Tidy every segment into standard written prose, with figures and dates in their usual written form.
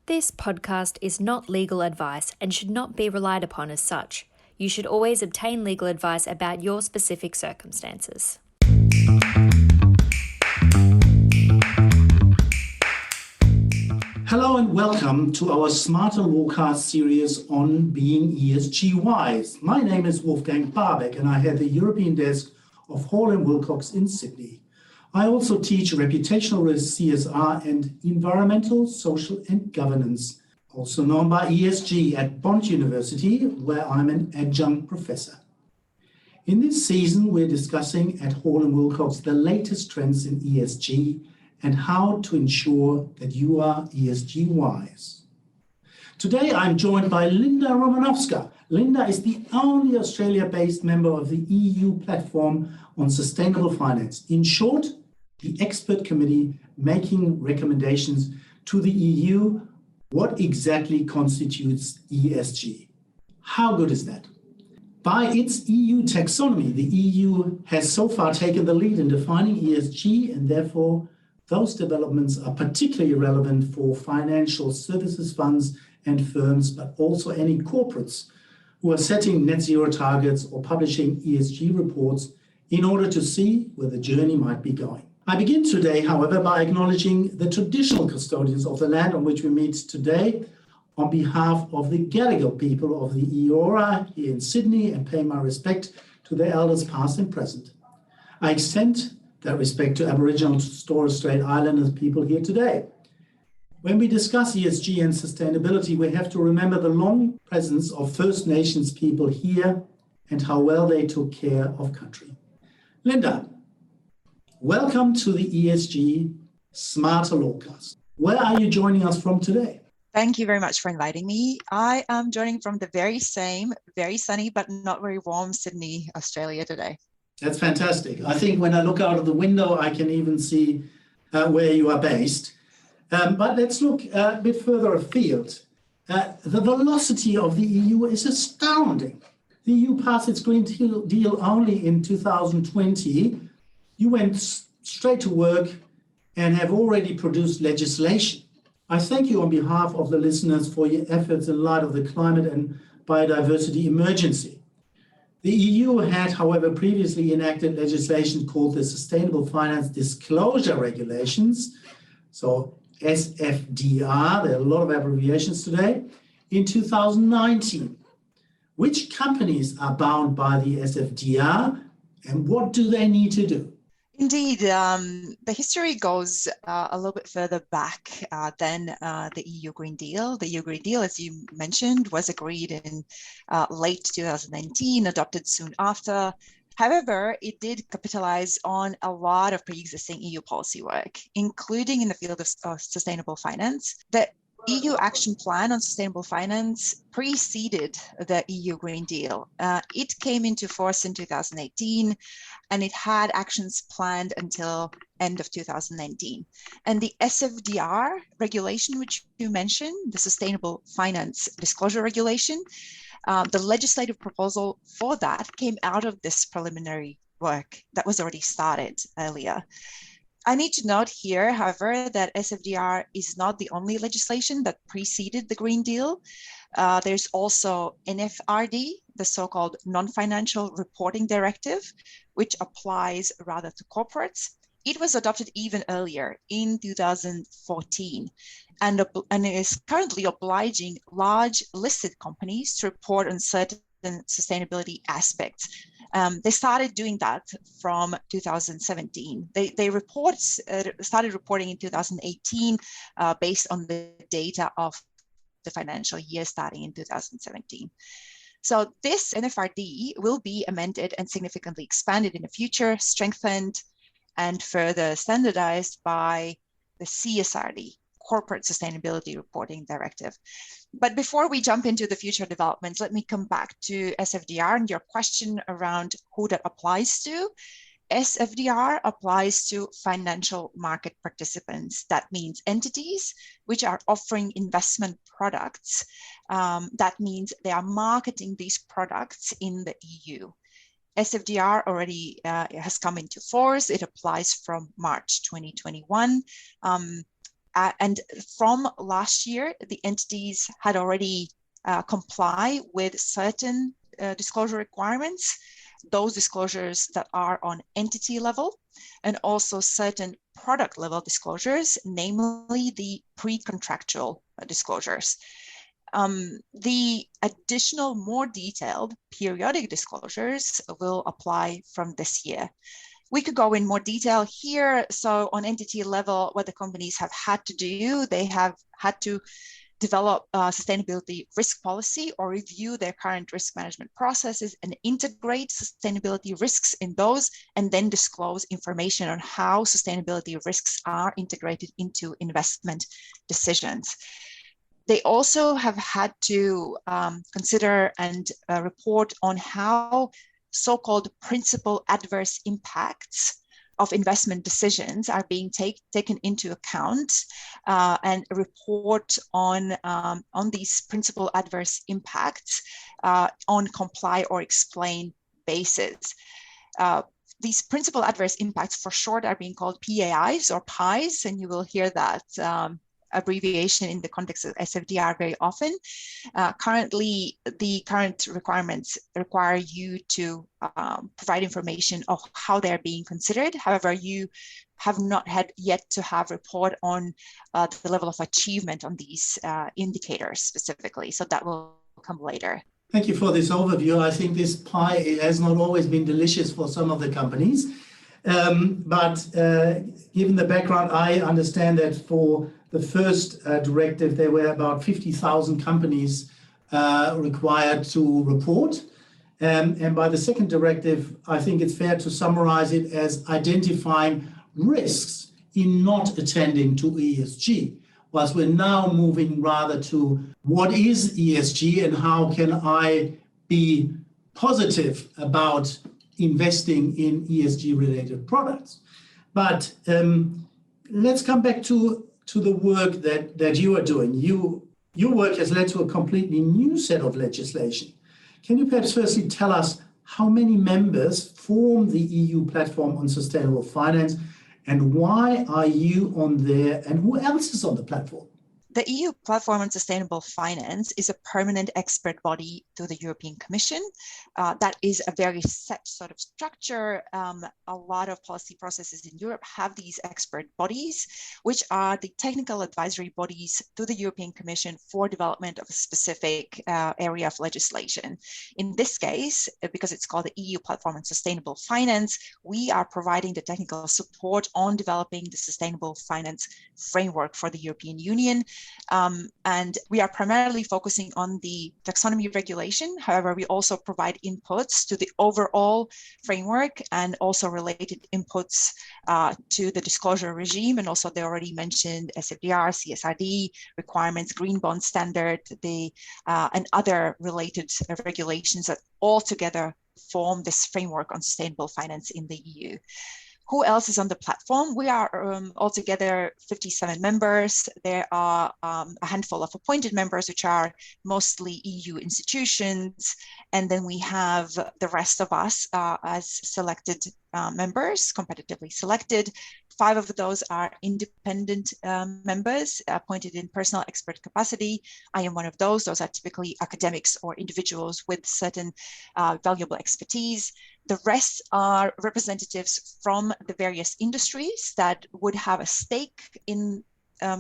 This podcast is not legal advice and should not be relied upon as such. You should always obtain legal advice about your specific circumstances. Hello and welcome to our Smarter Lawcast series on being ESG Wise. My name is Wolfgang Barbeck and I head the European desk of Hall & Wilcox in Sydney. I also teach reputational risk, CSR, and environmental, social and governance, also known by ESG, at Bond University, where I'm an adjunct professor. In this season, we're discussing at Hall & Wilcox the latest trends in ESG and how to ensure that you are ESG wise. Today, I'm joined by Linda Romanovska. Linda is the only Australia-based member of the EU platform on sustainable finance. In short, the expert committee making recommendations to the EU what exactly constitutes ESG. How good is that? By its EU taxonomy, the EU has so far taken the lead in defining ESG, and therefore those developments are particularly relevant for financial services funds and firms, but also any corporates who are setting net zero targets or publishing ESG reports in order to see where the journey might be going. I begin today, however, by acknowledging the traditional custodians of the land on which we meet today on behalf of the Gadigal people of the Eora here in Sydney, and pay my respect to their elders past and present. I extend that respect to Aboriginal and Torres Strait Islander people here today. When we discuss ESG and sustainability, we have to remember the long presence of First Nations people here and how well they took care of country. Linda, welcome to the ESG Smarter Lawcast. Where are you joining us from today? Thank you very much for inviting me. I am joining from the very sunny but not very warm Sydney, Australia today. That's fantastic. I think when I look out of the window, I can even see where you are based. But let's look a bit further afield. The velocity of the EU is astounding. The EU passed its Green Deal only in 2020. You went straight to work and have already produced legislation. I thank you on behalf of the listeners for your efforts in light of the climate and biodiversity emergency. The EU had, however, previously enacted legislation called the Sustainable Finance Disclosure Regulations, so SFDR, there are a lot of abbreviations today, in 2019. Which companies are bound by the SFDR and what do they need to do? Indeed, the history goes a little bit further back than the EU Green Deal. The EU Green Deal, as you mentioned, was agreed in late 2019, adopted soon after. However, it did capitalize on a lot of pre-existing EU policy work, including in the field of sustainable finance. The EU Action Plan on Sustainable Finance preceded the EU Green Deal. It came into force in 2018, and it had actions planned until end of 2019. And the SFDR regulation, which you mentioned, the Sustainable Finance Disclosure Regulation, the legislative proposal for that came out of this preliminary work that was already started earlier. I need to note here, however, that SFDR is not the only legislation that preceded the Green Deal. There's also NFRD, the so-called Non-Financial Reporting Directive, which applies rather to corporates. It was adopted even earlier in 2014 and is currently obliging large listed companies to report on certain sustainability aspects. They started doing that from 2017. They started reporting in 2018 based on the data of the financial year starting in 2017. So this NFRD will be amended and significantly expanded in the future, strengthened and further standardized by the CSRD, Corporate Sustainability Reporting Directive. But before we jump into the future developments, let me come back to SFDR and your question around who that applies to. SFDR applies to financial market participants. That means entities which are offering investment products. That means they are marketing these products in the EU. SFDR already has come into force. It applies from March 2021. And from last year, the entities had already comply with certain disclosure requirements, those disclosures that are on entity level, and also certain product level disclosures, namely the pre-contractual disclosures. The additional, more detailed periodic disclosures will apply from this year. We could go in more detail here. So on entity level, what the companies have had to do, they have had to develop a sustainability risk policy or review their current risk management processes and integrate sustainability risks in those, and then disclose information on how sustainability risks are integrated into investment decisions. They also have had to consider and report on how so-called principal adverse impacts of investment decisions are being taken into account, and report on these principal adverse impacts on comply or explain basis. These principal adverse impacts, for short, are being called PAIs or PIs, and you will hear that abbreviation in the context of SFDR very often. Currently, the current requirements require you to provide information of how they're being considered. However, you have not had yet to have report on the level of achievement on these indicators specifically. So that will come later. Thank you for this overview. I think this pie has not always been delicious for some of the companies. But given the background, I understand that for the first directive, there were about 50,000 companies required to report. And by the second directive, I think it's fair to summarize it as identifying risks in not attending to ESG, whilst we're now moving rather to what is ESG and how can I be positive about investing in ESG-related products. But let's come back to the work that you are doing. Your work has led to a completely new set of legislation. Can you perhaps firstly tell us how many members form the EU platform on sustainable finance, and why are you on there, and who else is on the platform? The EU Platform on Sustainable Finance is a permanent expert body to the European Commission. That is a very set sort of structure. A lot of policy processes in Europe have these expert bodies, which are the technical advisory bodies to the European Commission for development of a specific area of legislation. In this case, because it's called the EU Platform on Sustainable Finance, we are providing the technical support on developing the sustainable finance framework for the European Union. And we are primarily focusing on the taxonomy regulation. However, we also provide inputs to the overall framework and also related inputs to the disclosure regime. And also they already mentioned SFDR, CSRD requirements, green bond standard, and other related regulations that all together form this framework on sustainable finance in the EU. Who else is on the platform? We are altogether 57 members. There are a handful of appointed members, which are mostly EU institutions. And then we have the rest of us as selected members, competitively selected. 5 of those are independent members appointed in personal expert capacity. I am one of those. Those are typically academics or individuals with certain valuable expertise. The rest are representatives from the various industries that would have a stake in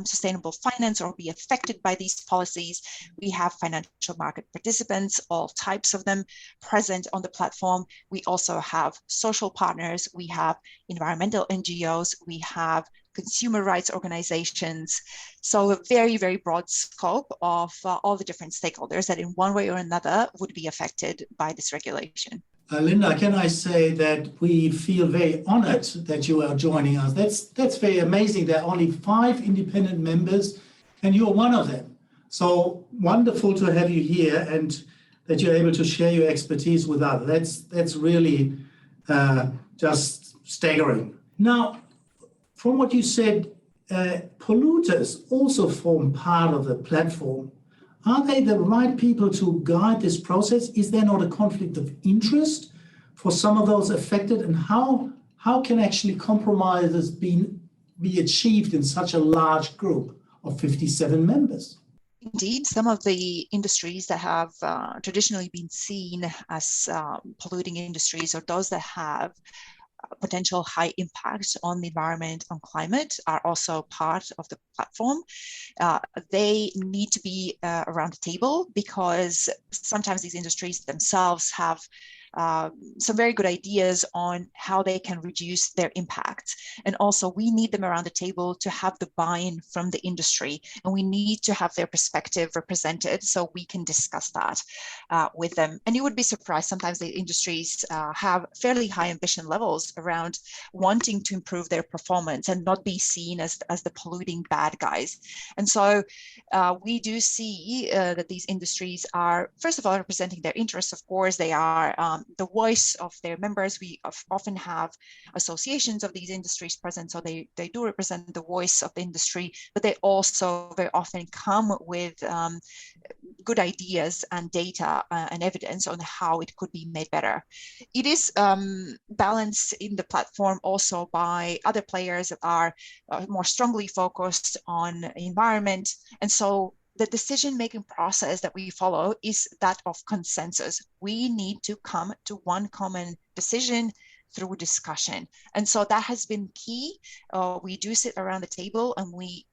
sustainable finance or be affected by these policies. We have financial market participants, all types of them, present on the platform. We also have social partners, we have environmental NGOs, we have consumer rights organizations. So a very, very broad scope of all the different stakeholders that in one way or another would be affected by this regulation. Linda, can I say that we feel very honored that you are joining us. That's very amazing. There are only 5 independent members and you're one of them. So wonderful to have you here and that you're able to share your expertise with us. That's really just staggering. Now, from what you said, polluters also form part of the platform. Are they the right people to guide this process? Is there not a conflict of interest for some of those affected? And how can actually compromises be be achieved in such a large group of 57 members? Indeed, some of the industries that have traditionally been seen as polluting industries, or those that have potential high impact on the environment, on climate, are also part of the platform. They need to be around the table, because sometimes these industries themselves have some very good ideas on how they can reduce their impact. And also we need them around the table to have the buy-in from the industry, and we need to have their perspective represented so we can discuss that with them. And you would be surprised, sometimes the industries have fairly high ambition levels around wanting to improve their performance and not be seen as the polluting bad guys. And so we do see that these industries are, first of all, representing their interests. Of course, they are the voice of their members. We often have associations of these industries present, so they do represent the voice of the industry, but they also very often come with good ideas and data and evidence on how it could be made better. It is balanced in the platform also by other players that are more strongly focused on environment. And so the decision-making process that we follow is that of consensus. We need to come to one common decision through discussion. And so that has been key. We do sit around the table and we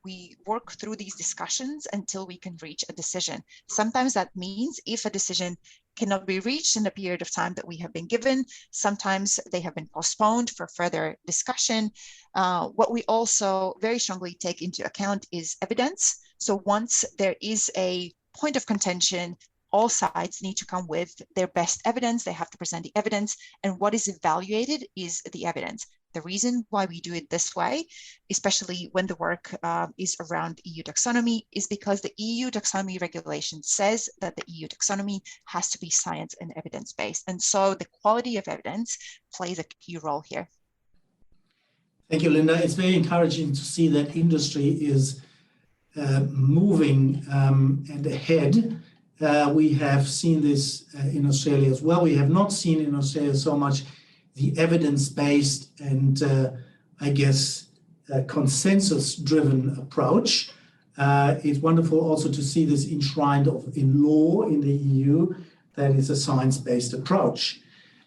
work through these discussions until we can reach a decision. Sometimes that means if a decision cannot be reached in the period of time that we have been given, sometimes they have been postponed for further discussion. What we also very strongly take into account is evidence. So once there is a point of contention, all sides need to come with their best evidence. They have to present the evidence, and what is evaluated is the evidence. The reason why we do it this way, especially when the work is around EU taxonomy, is because the EU taxonomy regulation says that the EU taxonomy has to be science and evidence-based. And so the quality of evidence plays a key role here. Thank you, Linda. It's very encouraging to see that industry is moving and ahead. We have seen this in Australia as well. We have not seen in Australia so much the evidence-based and I guess consensus-driven approach. It's wonderful also to see this enshrined in law in the EU, that is a science-based approach.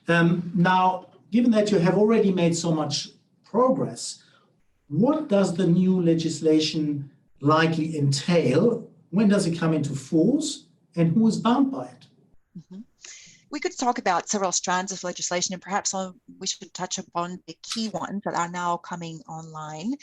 Now, given that you have already made so much progress, what does the new legislation likely entail? When does it come into force? And who is bound by it? Mm-hmm. We could talk about several strands of legislation, and perhaps we should touch upon the key ones that are now coming online.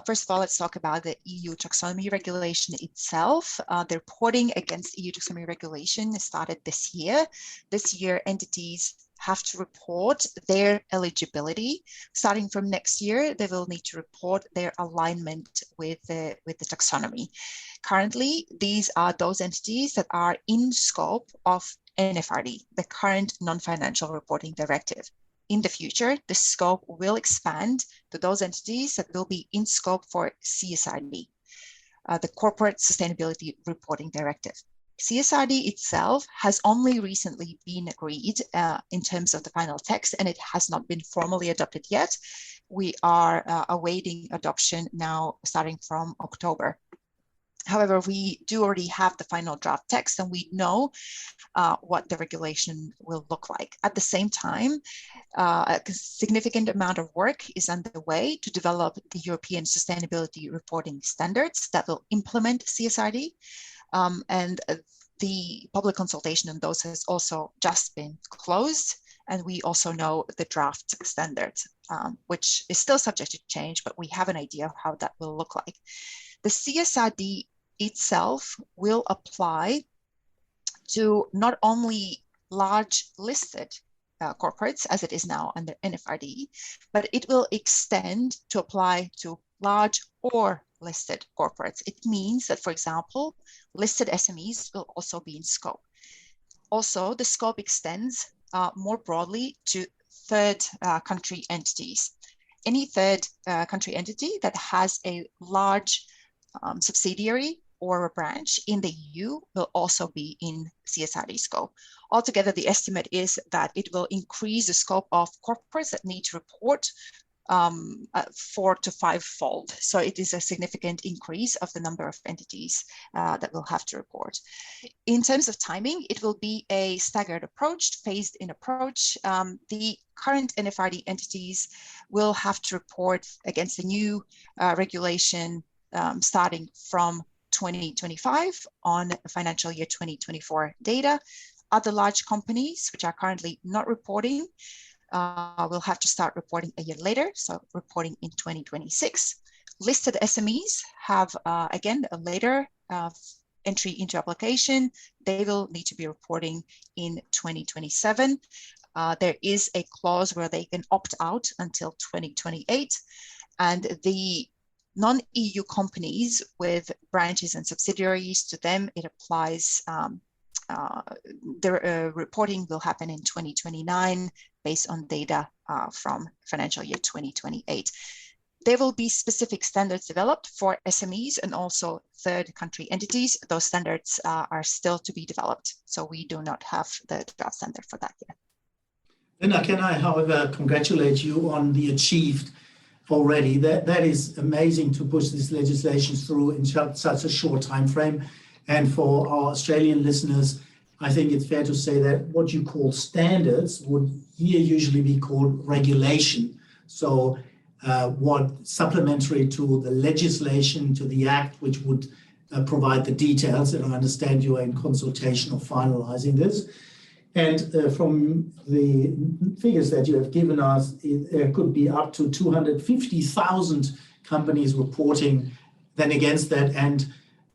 First of all, let's talk about the EU taxonomy regulation itself. The reporting against EU taxonomy regulation started this year. This year, entities have to report their eligibility. Starting from next year, they will need to report their alignment with the taxonomy. Currently, these are those entities that are in scope of NFRD, the current non-financial reporting directive. In the future, the scope will expand to those entities that will be in scope for CSRD, the Corporate Sustainability Reporting Directive. CSRD itself has only recently been agreed in terms of the final text, and it has not been formally adopted yet. We are awaiting adoption now starting from October. However, we do already have the final draft text, and we know what the regulation will look like. At the same time, a significant amount of work is underway to develop the European Sustainability Reporting Standards that will implement CSRD. And the public consultation on those has also just been closed. And we also know the draft standards, which is still subject to change, but we have an idea of how that will look like. The CSRD itself will apply to not only large listed corporates, as it is now under NFRD, but it will extend to apply to large or listed corporates. It means that, for example, listed SMEs will also be in scope. Also, the scope extends more broadly to third country entities. Any third country entity that has a large subsidiary or a branch in the EU will also be in CSRD scope. Altogether, the estimate is that it will increase the scope of corporates that need to report 4 to 5-fold. So it is a significant increase of the number of entities that will have to report. In terms of timing, it will be a staggered approach, phased in approach. The current NFRD entities will have to report against the new regulation starting from 2025 on financial year 2024 data. Other large companies, which are currently not reporting, will have to start reporting a year later, so reporting in 2026. Listed SMEs have, again, a later entry into application. They will need to be reporting in 2027. There is a clause where they can opt out until 2028. And the non-EU companies with branches and subsidiaries, to them, it applies, their reporting will happen in 2029 based on data from financial year 2028. There will be specific standards developed for SMEs and also third country entities. Those standards are still to be developed. So we do not have the draft standard for that yet. Linda, can I, however, congratulate you on the achieved already? That is amazing to push this legislation through in such a short time frame. And for our Australian listeners, I think it's fair to say that what you call standards would here usually be called regulation. So what supplementary to the legislation, to the act, which would provide the details. And I understand you are in consultation of finalizing this. And from the figures that you have given us, there could be up to 250,000 companies reporting then against that. And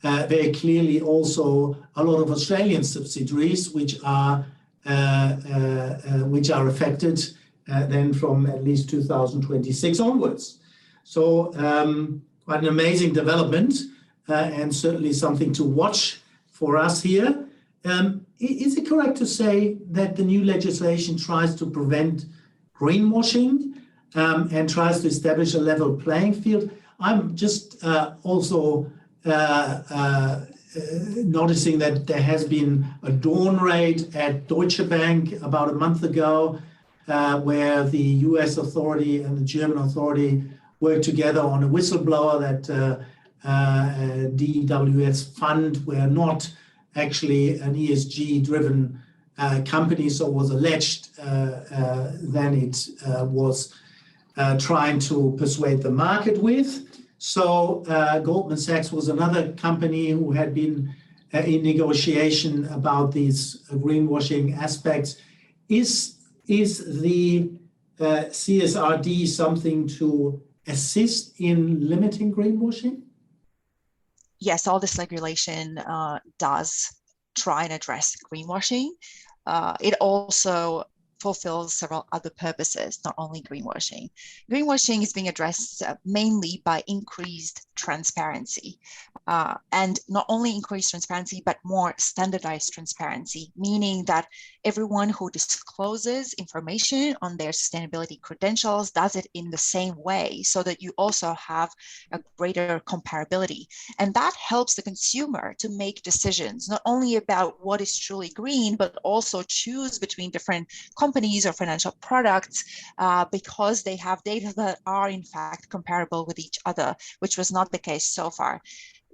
very clearly also a lot of Australian subsidiaries which are affected then from at least 2026 onwards. So quite an amazing development and certainly something to watch for us here. Is it correct to say that the new legislation tries to prevent greenwashing and tries to establish a level playing field? I'm just also noticing that there has been a dawn raid at Deutsche Bank about a month ago, where the US authority and the German authority worked together on a whistleblower that DWS fund were not actually an ESG-driven company, so was alleged, then it was trying to persuade the market with. So Goldman Sachs was another company who had been in negotiation about these greenwashing aspects. Is the CSRD something to assist in limiting greenwashing? Yes, all this regulation does try and address greenwashing. It also fulfills several other purposes, not only greenwashing. Greenwashing is being addressed mainly by increased transparency. And not only increased transparency, but more standardized transparency, meaning that everyone who discloses information on their sustainability credentials does it in the same way, so that you also have a greater comparability. And that helps the consumer to make decisions, not only about what is truly green, but also choose between different companies or financial products because they have data that are in fact comparable with each other, which was not the case so far.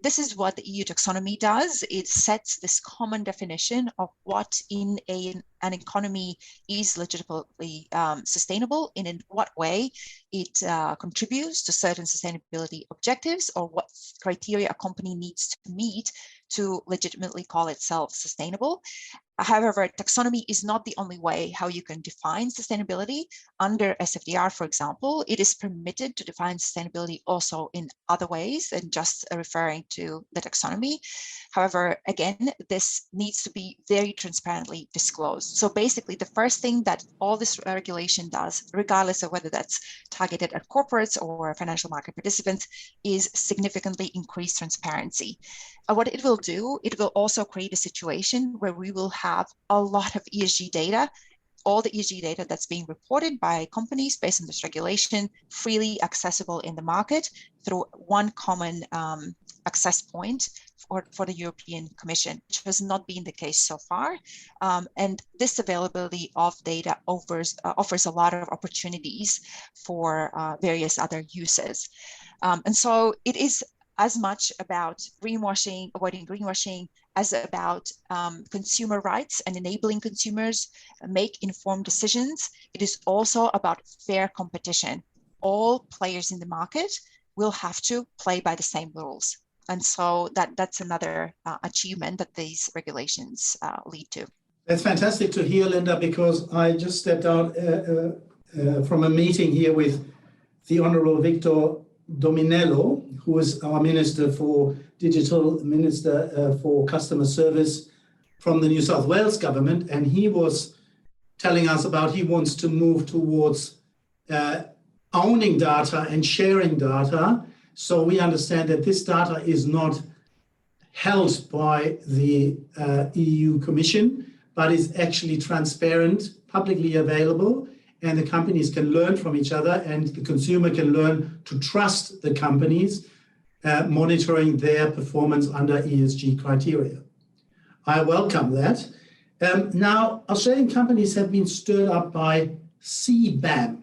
This is what the EU taxonomy does. It sets this common definition of what in an economy is legitimately sustainable, and in what way it contributes to certain sustainability objectives, or what criteria a company needs to meet to legitimately call itself sustainable. However, taxonomy is not the only way how you can define sustainability. Under SFDR, for example, it is permitted to define sustainability also in other ways than just referring to the taxonomy. However, again, this needs to be very transparently disclosed. So basically, the first thing that all this regulation does, regardless of whether that's targeted at corporates or financial market participants, is significantly increase transparency. What it will do, it will also create a situation where we will have a lot of ESG data, all the ESG data that's being reported by companies based on this regulation, freely accessible in the market through one common access point for the European Commission, which has not been the case so far. And this availability of data offers a lot of opportunities for various other uses. And so it is as much about avoiding greenwashing, as about consumer rights and enabling consumers make informed decisions. It is also about fair competition. All players in the market will have to play by the same rules. And so that's another achievement that these regulations lead to. That's fantastic to hear, Linda, because I just stepped out from a meeting here with the Honorable Victor Dominello, who is our Minister for Digital, Minister for Customer Service from the New South Wales government. And he was telling us about he wants to move towards owning data and sharing data. So we understand that this data is not held by the EU Commission, but is actually transparent, publicly available, and the companies can learn from each other, and the consumer can learn to trust the companies monitoring their performance under ESG criteria. I welcome that. Now, Australian companies have been stirred up by CBAM.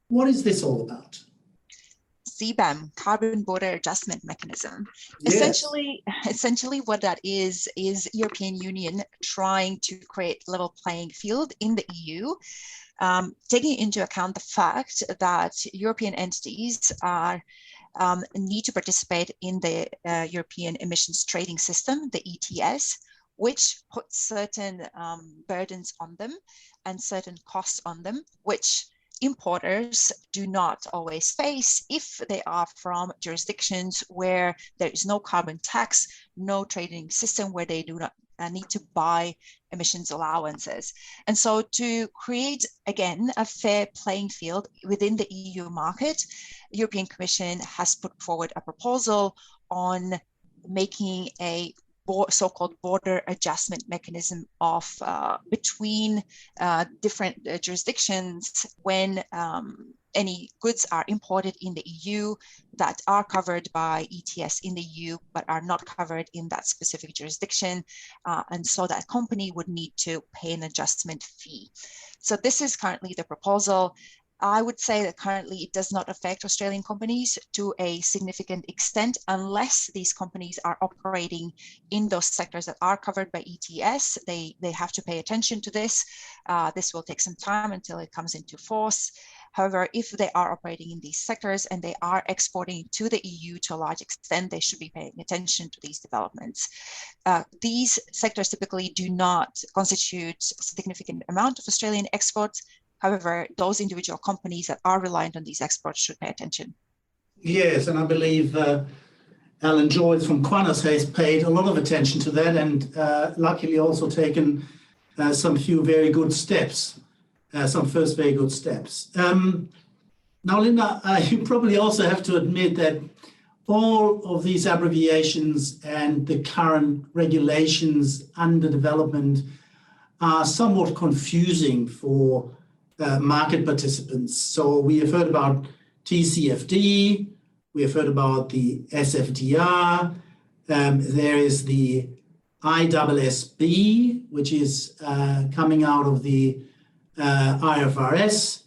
What is this all about? CBAM, Carbon Border Adjustment Mechanism. Yes. Essentially what that is European Union trying to create level playing field in the EU, taking into account the fact that European entities need to participate in the European Emissions Trading System, the ETS, which puts certain burdens on them and certain costs on them, which importers do not always face if they are from jurisdictions where there is no carbon tax, no trading system, where they do not need to buy emissions allowances. And so to create, again, a fair playing field within the EU market, the European Commission has put forward a proposal on making a so-called border adjustment mechanism of between different jurisdictions when any goods are imported in the EU that are covered by ETS in the EU but are not covered in that specific jurisdiction, and so that company would need to pay an adjustment fee. So this is currently the proposal. I would say that currently it does not affect Australian companies to a significant extent unless these companies are operating in those sectors that are covered by ETS. They have to pay attention to this. This will take some time until it comes into force. However, if they are operating in these sectors and they are exporting to the EU to a large extent, they should be paying attention to these developments. These sectors typically do not constitute a significant amount of Australian exports. However, those individual companies that are reliant on these exports should pay attention. Yes, and I believe Alan Joyce from Qantas has paid a lot of attention to that, and luckily also taken some very good steps. Now, Linda, you probably also have to admit that all of these abbreviations and the current regulations under development are somewhat confusing for market participants. So we have heard about TCFD, we have heard about the SFDR, there is the ISSB, which is coming out of the IFRS,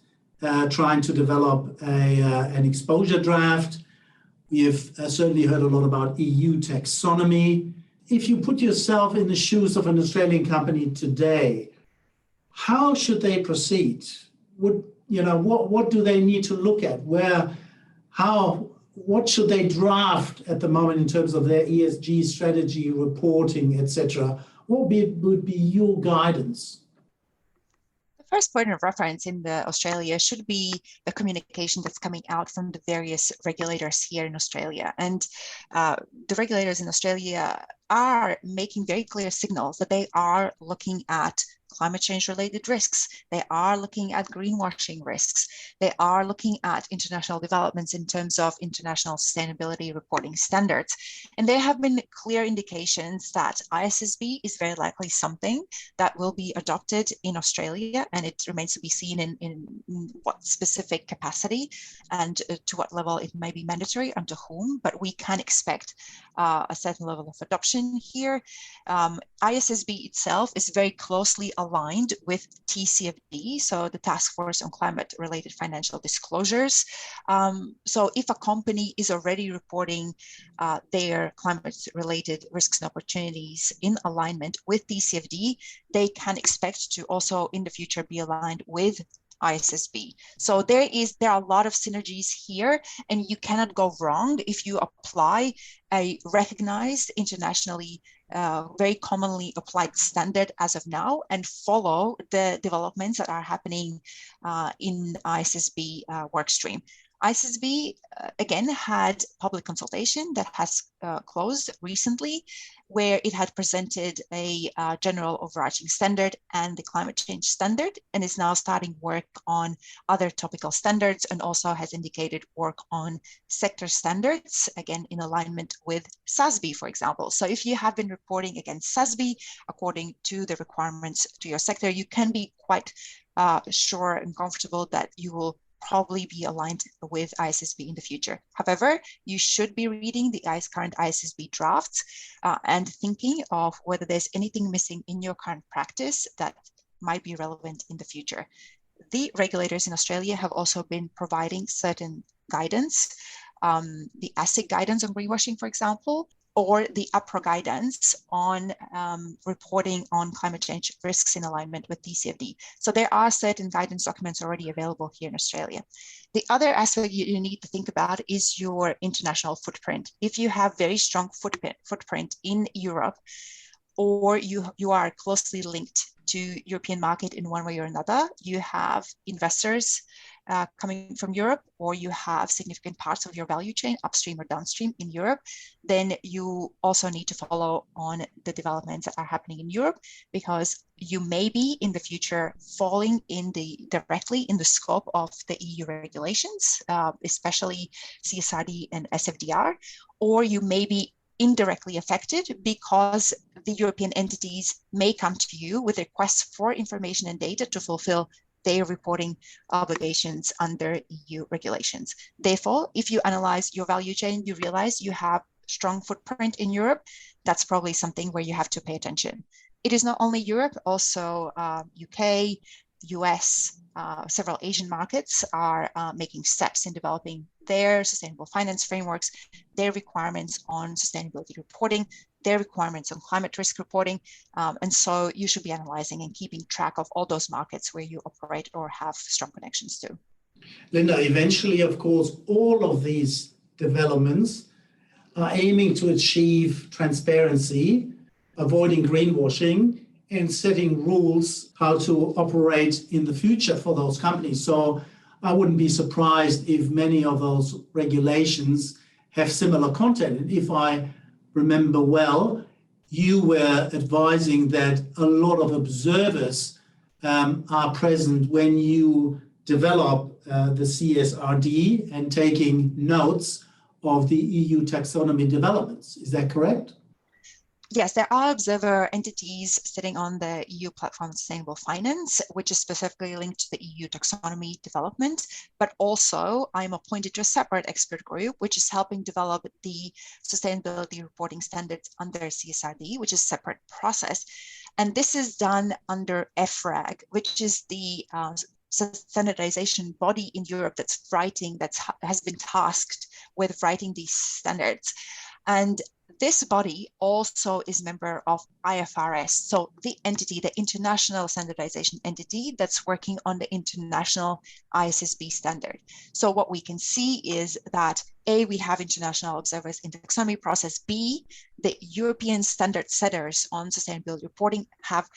trying to develop an exposure draft. You've certainly heard a lot about EU taxonomy. If you put yourself in the shoes of an Australian company today, how should they proceed? What do they need to look at? What should they draft at the moment in terms of their ESG strategy, reporting, etc.? What would be your guidance? The first point of reference in Australia should be the communication that's coming out from the various regulators here in Australia. And the regulators in Australia are making very clear signals that they are looking at climate change related risks. They are looking at greenwashing risks. They are looking at international developments in terms of international sustainability reporting standards. And there have been clear indications that ISSB is very likely something that will be adopted in Australia, and it remains to be seen in what specific capacity and to what level it may be mandatory and to whom, but we can expect a certain level of adoption here. ISSB itself is very closely aligned with TCFD, so the Taskforce on Climate-Related Financial Disclosures. So if a company is already reporting their climate-related risks and opportunities in alignment with TCFD, they can expect to also in the future be aligned with ISSB. So there are a lot of synergies here, and you cannot go wrong if you apply a recognized internationally very commonly applied standard as of now and follow the developments that are happening in ISSB workstream. ISSB, again, had public consultation that has closed recently, where it had presented a general overarching standard and the climate change standard, and is now starting work on other topical standards, and also has indicated work on sector standards, again, in alignment with SASB, for example. So if you have been reporting against SASB, according to the requirements to your sector, you can be quite sure and comfortable that you will probably be aligned with ISSB in the future. However, you should be reading the current ISSB drafts and thinking of whether there's anything missing in your current practice that might be relevant in the future. The regulators in Australia have also been providing certain guidance, the ASIC guidance on greenwashing, for example, or the APRA guidance on reporting on climate change risks in alignment with TCFD. So there are certain guidance documents already available here in Australia. The other aspect you need to think about is your international footprint. If you have very strong footprint in Europe, or you are closely linked to European market in one way or another, you have investors coming from Europe, or you have significant parts of your value chain upstream or downstream in Europe, then you also need to follow on the developments that are happening in Europe, because you may be in the future falling directly in the scope of the EU regulations, especially CSRD and SFDR, or you may be indirectly affected because the European entities may come to you with requests for information and data to fulfill their reporting obligations under EU regulations. Therefore, if you analyze your value chain, you realize you have strong footprint in Europe, that's probably something where you have to pay attention. It is not only Europe, also UK, US, several Asian markets are making steps in developing their sustainable finance frameworks, their requirements on sustainability reporting, their requirements on climate risk reporting. And so you should be analyzing and keeping track of all those markets where you operate or have strong connections to. Linda, eventually, of course, all of these developments are aiming to achieve transparency, avoiding greenwashing, and setting rules how to operate in the future for those companies. So I wouldn't be surprised if many of those regulations have similar content. And if I remember well, you were advising that a lot of observers are present when you develop the CSRD and taking notes of the EU taxonomy developments. Is that correct? Yes, there are observer entities sitting on the EU platform on sustainable finance, which is specifically linked to the EU taxonomy development, but also I'm appointed to a separate expert group, which is helping develop the sustainability reporting standards under CSRD, which is a separate process. And this is done under EFRAG, which is the standardization body in Europe that has been tasked with writing these standards. And this body also is a member of IFRS, so the entity, the international standardization entity that's working on the international ISSB standard. So what we can see is that A, we have international observers in the taxonomy process. B, the European standard setters on sustainability reporting have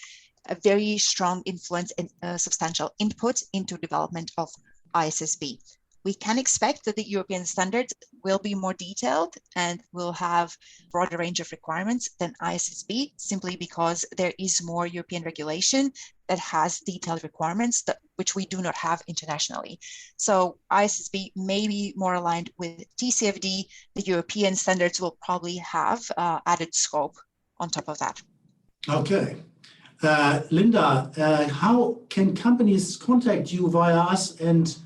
a very strong influence and substantial input into development of ISSB. we can expect that the European standards will be more detailed and will have a broader range of requirements than ISSB, simply because there is more European regulation that has detailed requirements which we do not have internationally. So ISSB may be more aligned with TCFD. The European standards will probably have added scope on top of that. Okay. Linda, how can companies contact you via us, and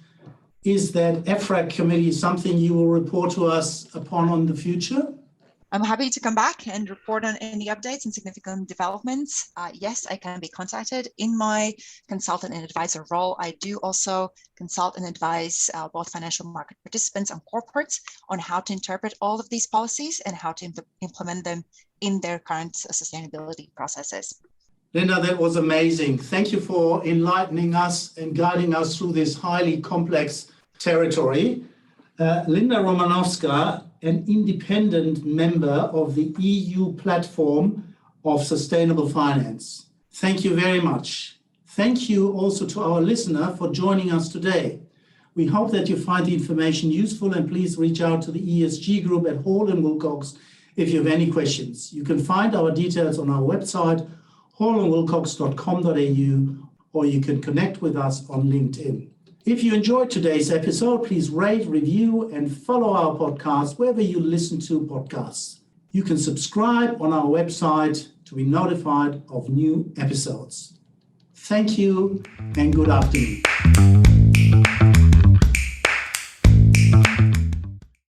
is that EFRAG committee something you will report to us upon in the future? I'm happy to come back and report on any updates and significant developments. Yes, I can be contacted. In my consultant and advisor role, I do also consult and advise both financial market participants and corporates on how to interpret all of these policies and how to implement them in their current sustainability processes. Linda, that was amazing. Thank you for enlightening us and guiding us through this highly complex territory. Linda Romanovska, an independent member of the EU Platform of Sustainable Finance. Thank you very much. Thank you also to our listener for joining us today. We hope that you find the information useful, and please reach out to the ESG group at Hall & Wilcox if you have any questions. You can find our details on our website, hallandwilcox.com.au, or you can connect with us on LinkedIn. If you enjoyed today's episode, please rate, review, and follow our podcast wherever you listen to podcasts. You can subscribe on our website to be notified of new episodes. Thank you and good afternoon.